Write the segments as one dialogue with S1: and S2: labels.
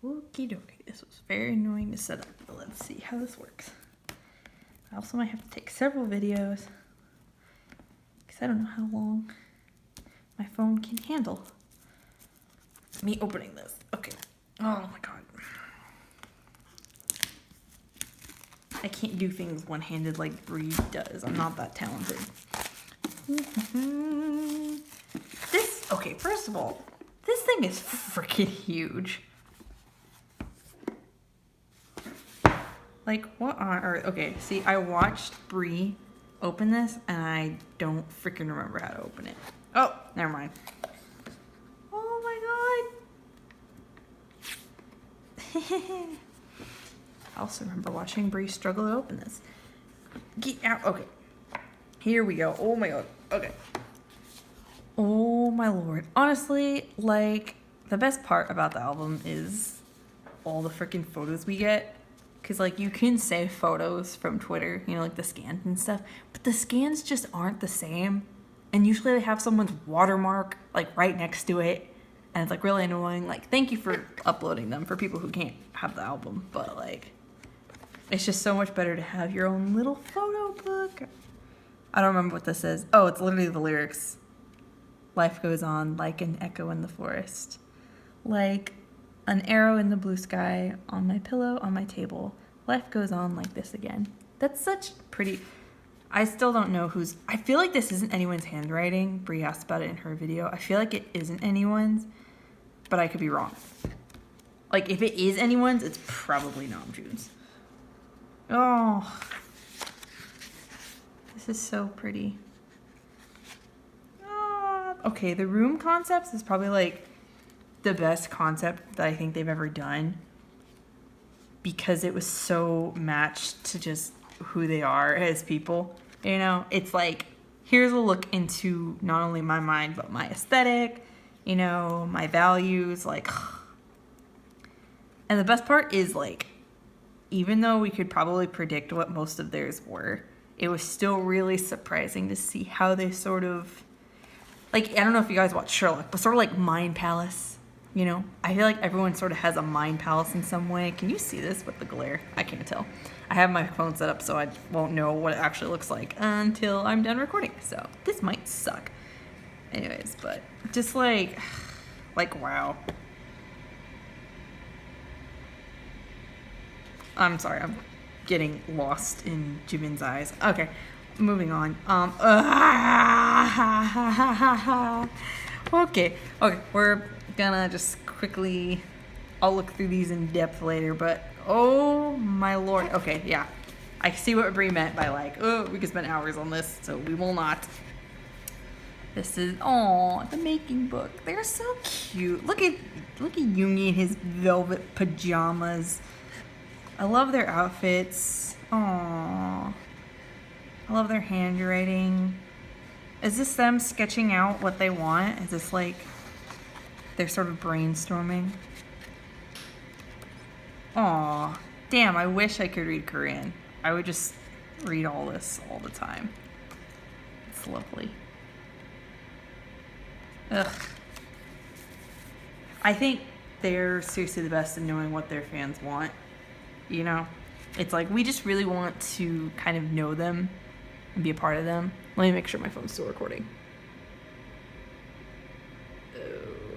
S1: Okie dokie. This was very annoying to set up, but let's see how this works. I also might have to take several videos because I don't know how long my phone can handle me opening this. Okay. Oh my god. I can't do things one-handed like Bree does. I'm not that talented. Okay, first of all, this thing is freaking huge. Like, what on earth? Okay, see, I watched Bree open this, and I don't freaking remember how to open it. Oh, never mind. Oh my god. I also remember watching Bree struggle to open this. Get out. Okay. Here we go. Oh my god. Okay. Oh my lord. Honestly, like, the best part about the album is all the freaking photos we get. Because, like, you can save photos from Twitter, you know, like the scans and stuff. But the scans just aren't the same. And usually they have someone's watermark, like, right next to it. And it's, like, really annoying. Like, thank you for uploading them for people who can't have the album. But, like, it's just so much better to have your own little photo book. I don't remember what this is. Oh, it's literally the lyrics. Life goes on like an echo in the forest. Like an arrow in the blue sky, on my pillow, on my table. Life goes on like this again. That's such pretty... I still don't know who's... I feel like this isn't anyone's handwriting. Brie asked about it in her video. I feel like it isn't anyone's, but I could be wrong. Like, if it is anyone's, it's probably Namjoon's. Oh. This is so pretty. Okay, the room concepts is probably, like, the best concept that I think they've ever done. Because it was so matched to just who they are as people. You know, it's like, here's a look into not only my mind, but my aesthetic, you know, my values, like. And the best part is, like, even though we could probably predict what most of theirs were, it was still really surprising to see how they sort of, like, I don't know if you guys watch Sherlock, but sort of like Mind Palace, you know? I feel like everyone sort of has a Mind Palace in some way. Can you see this with the glare? I can't tell. I have my phone set up so I won't know what it actually looks like until I'm done recording. So this might suck. Anyways, but just like wow. I'm sorry, I'm getting lost in Jimin's eyes. Okay, moving on. Okay, we're gonna just quickly, I'll look through these in depth later, but oh my lord. Okay, yeah. I see what Brie meant by like, oh, we could spend hours on this, so we will not. This is, oh, the making book. They're so cute. Look at Yoongi in his velvet pajamas. I love their outfits. Aww. I love their handwriting. Is this them sketching out what they want? Is this like they're sort of brainstorming? Aw. Damn, I wish I could read Korean. I would just read all this all the time. It's lovely. Ugh. I think they're seriously the best in knowing what their fans want. You know? It's like, we just really want to kind of know them and be a part of them. Let me make sure my phone's still recording.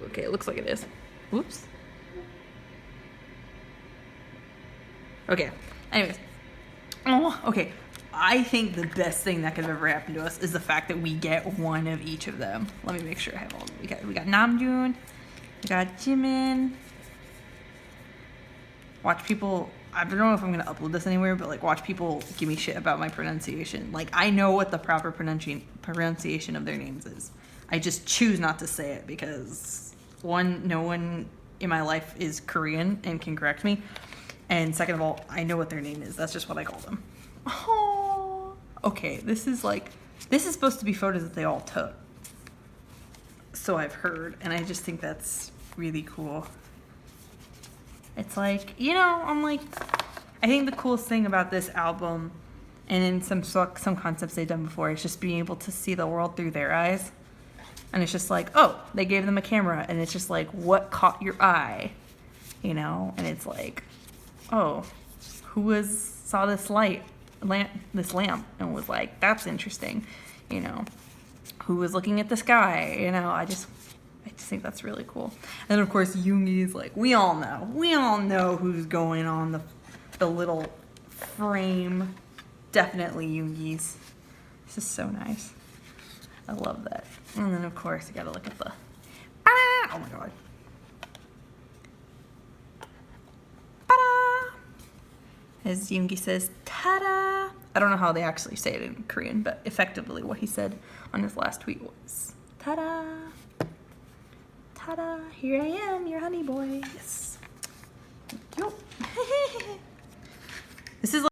S1: Okay, it looks like it is. Whoops. Okay, anyways. Oh, okay. I think the best thing that could have ever happened to us is the fact that we get one of each of them. Let me make sure I have all of them. We got Namjoon. We got Jimin. Watch people... I don't know if I'm going to upload this anywhere, but, like, watch people give me shit about my pronunciation. Like, I know what the proper pronunciation of their names is. I just choose not to say it because, one, no one in my life is Korean and can correct me. And second of all, I know what their name is. That's just what I call them. Oh, okay, this is supposed to be photos that they all took. So I've heard, and I just think that's really cool. It's like, you know, I'm like, I think the coolest thing about this album, and in some concepts they've done before, is just being able to see the world through their eyes. And it's just like, oh, they gave them a camera, and it's just like, what caught your eye? you know, and it's like, oh, saw this this lamp and was like, that's interesting, you know, who was looking at the sky, you know. I just think that's really cool. And then of course Yoongi's like, we all know who's going on the little frame. Definitely Yoongi's. This is so nice. I love that. And then of course you gotta look at the oh my god. As Yoongi says, ta-da! I don't know how they actually say it in Korean, but effectively what he said on his last tweet was, ta-da! Ta-da! Here I am, your honey boy. Yes. Thank you. This is